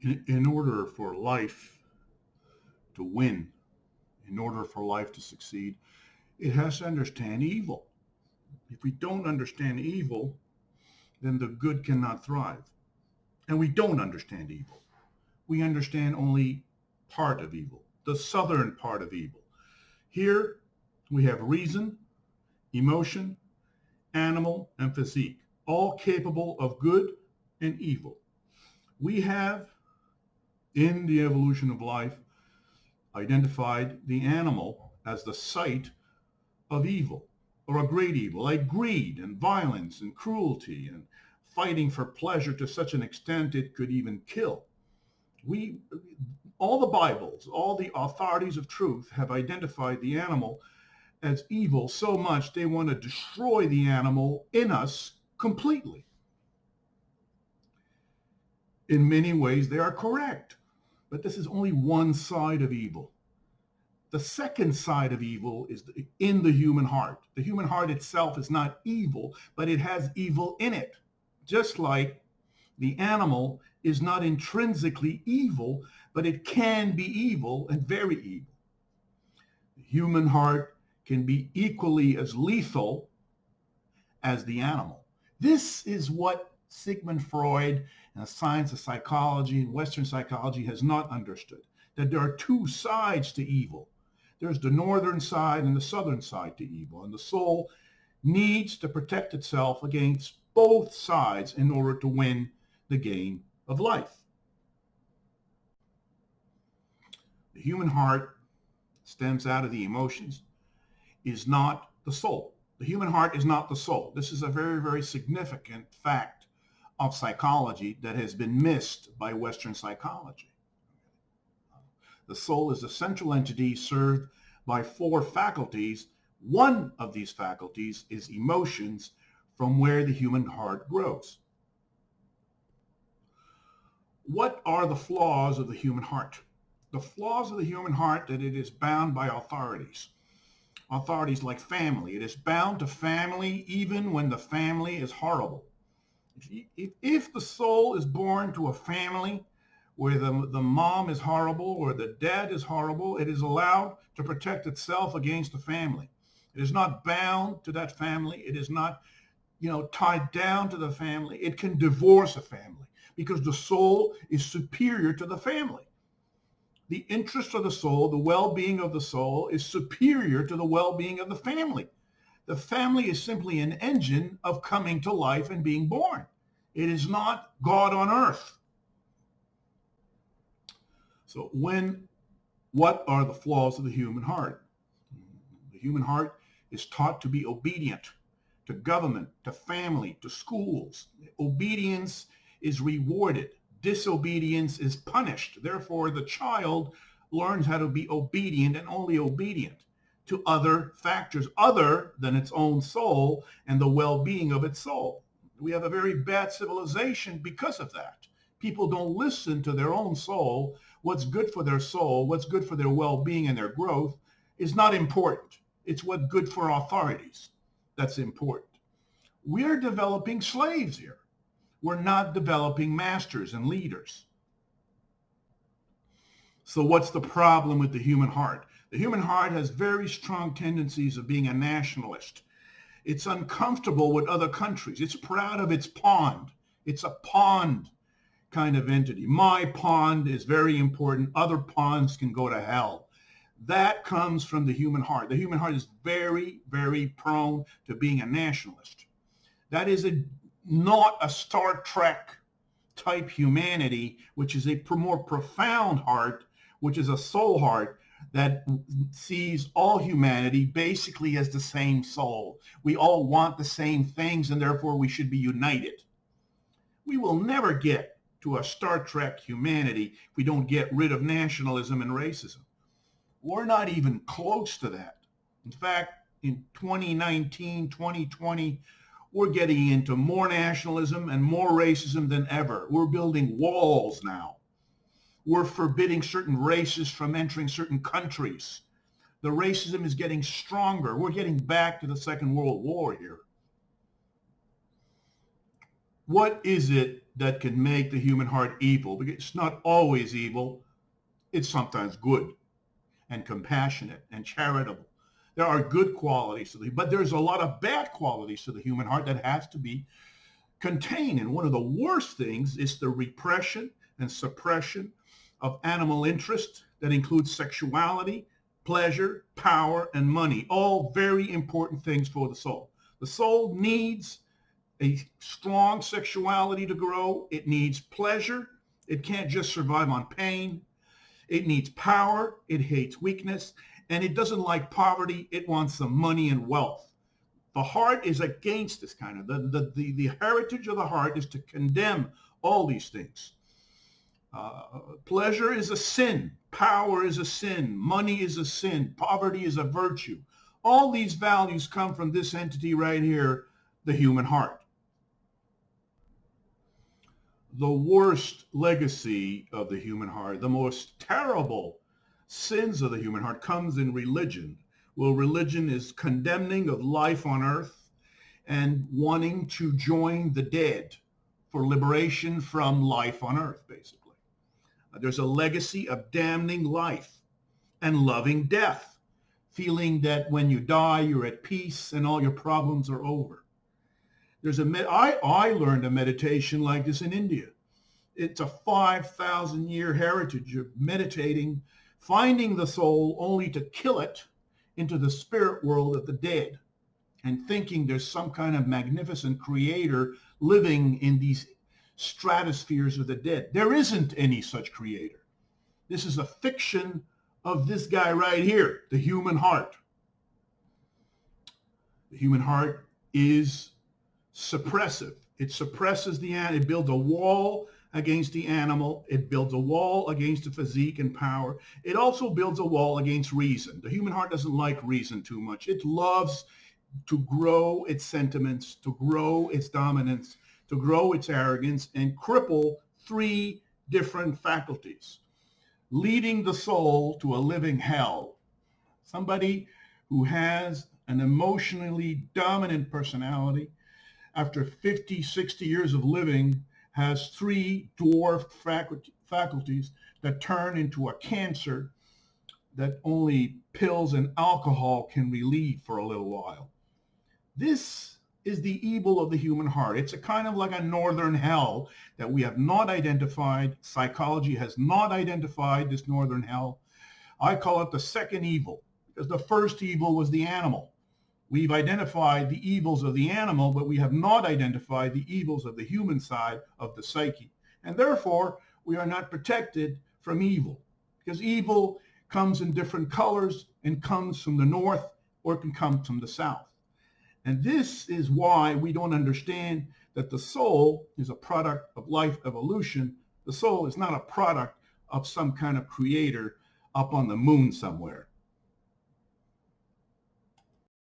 In order for life to win, in order for life to succeed, it has to understand evil. If we don't understand evil, then the good cannot thrive. And we don't understand evil. We understand only part of evil, the southern part of evil. Here we have reason, emotion, animal, and physique, all capable of good and evil. We have, in the evolution of life, identified the animal as the site of evil, or a great evil, like greed and violence and cruelty and fighting for pleasure to such an extent it could even kill. We, all the Bibles, all the authorities of truth have identified the animal as evil so much they want to destroy the animal in us completely. In many ways, they are correct, but this is only one side of evil. The second side of evil is in the human heart. The human heart itself is not evil, but it has evil in it. Just like the animal is not intrinsically evil, but it can be evil and very evil. The human heart can be equally as lethal as the animal. This is what Sigmund Freud and the science of psychology and Western psychology has not understood, that there are two sides to evil. There's the northern side and the southern side to evil, and the soul needs to protect itself against both sides in order to win the game of life. The human heart stems out of the emotions, is not the soul. The human heart is not the soul. This is a very, very significant fact of psychology that has been missed by Western psychology. The soul is a central entity served by four faculties. One of these faculties is emotions, from where the human heart grows. What are the flaws of the human heart? The flaws of the human heart that it is bound by authorities. Authorities like family. It is bound to family even when the family is horrible. If the soul is born to a family where the mom is horrible or the dad is horrible, it is allowed to protect itself against the family. It is not bound to that family. It is not, tied down to the family. It can divorce a family because the soul is superior to the family. The interest of the soul, the well-being of the soul, is superior to the well-being of the family. The family is simply an engine of coming to life and being born. It is not God on earth. So what are the flaws of the human heart? The human heart is taught to be obedient to government, to family, to schools. Obedience is rewarded. Disobedience is punished. Therefore, the child learns how to be obedient and only obedient to other factors other than its own soul and the well-being of its soul. We have a very bad civilization because of that. People don't listen to their own soul. What's good for their soul, what's good for their well-being and their growth is not important. It's what's good for authorities that's important. We're developing slaves here. We're not developing masters and leaders. So what's the problem with the human heart? The human heart has very strong tendencies of being a nationalist. It's uncomfortable with other countries. It's proud of its pond. It's a pond kind of entity. My pond is very important. Other ponds can go to hell. That comes from the human heart. The human heart is very, very prone to being a nationalist. That is not a Star Trek type humanity, which is a more profound heart, which is a soul heart that sees all humanity basically as the same soul. We all want the same things, and therefore we should be united. We will never get to a Star Trek humanity if we don't get rid of nationalism and racism. We're not even close to that. In fact, in 2019, 2020, we're getting into more nationalism and more racism than ever. We're building walls now. We're forbidding certain races from entering certain countries. The racism is getting stronger. We're getting back to the Second World War here. What is it that can make the human heart evil, because it's not always evil. It's sometimes good and compassionate and charitable. There are good qualities to but there's a lot of bad qualities to the human heart that has to be contained. And one of the worst things is the repression and suppression of animal interest that includes sexuality, pleasure, power, and money, all very important things for the soul. The soul needs a strong sexuality to grow. It needs pleasure. It can't just survive on pain. It needs power. It hates weakness. And it doesn't like poverty. It wants some money and wealth. The heart is against this kind of, the heritage of the heart is to condemn all these things. Pleasure is a sin. Power is a sin. Money is a sin. Poverty is a virtue. All these values come from this entity right here, the human heart. The worst legacy of the human heart, the most terrible sins of the human heart comes in religion. Well, religion is condemning of life on earth and wanting to join the dead for liberation from life on earth, basically. There's a legacy of damning life and loving death, feeling that when you die, you're at peace and all your problems are over. I learned a meditation like this in India. It's a 5,000-year heritage of meditating, finding the soul only to kill it into the spirit world of the dead, and thinking there's some kind of magnificent creator living in these stratospheres of the dead. There isn't any such creator. This is a fiction of this guy right here, the human heart. The human heart is suppressive. It suppresses the animal. It builds a wall against the animal. It builds a wall against the physique and power. It also builds a wall against reason. The human heart doesn't like reason too much. It loves to grow its sentiments, to grow its dominance, to grow its arrogance, and cripple 3 different faculties, leading the soul to a living hell. Somebody who has an emotionally dominant personality, after 50, 60 years of living, has 3 dwarfed faculties that turn into a cancer that only pills and alcohol can relieve for a little while. This is the evil of the human heart. It's a kind of like a northern hell that we have not identified. Psychology has not identified this northern hell. I call it the second evil, because the first evil was the animal. We've identified the evils of the animal, but we have not identified the evils of the human side of the psyche. And therefore, we are not protected from evil, because evil comes in different colors and comes from the north, or it can come from the south. And this is why we don't understand that the soul is a product of life evolution. The soul is not a product of some kind of creator up on the moon somewhere.